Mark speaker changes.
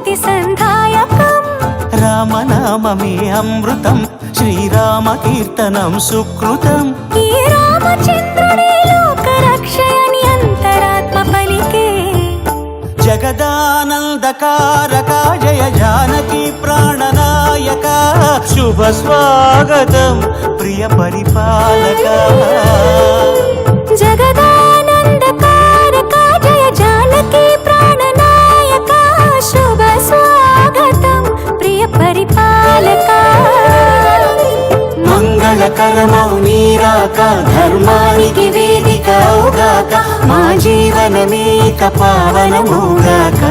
Speaker 1: ముక్తి సంధాయకం
Speaker 2: రామనామమే అమృతం శ్రీరామ కీర్తనం సుకృతం
Speaker 1: ఈ రామచంద్రుడే లోక రక్షయని అంతరాత్మ పలికే
Speaker 2: జగదానందకారక జయ జానకి ప్రాణనాయక శుభ స్వాగతం ప్రియ పరిపాలక
Speaker 1: జగదానందకారక జయ జానకి ప్రాణనాయక శుభ స్వాగతం ప్రియ పరిపాలక
Speaker 2: మంగళకరమౌ నీరాక ధర్మానికి వేదిక అవుగాక మా జీవనమేక పావనమౌగాక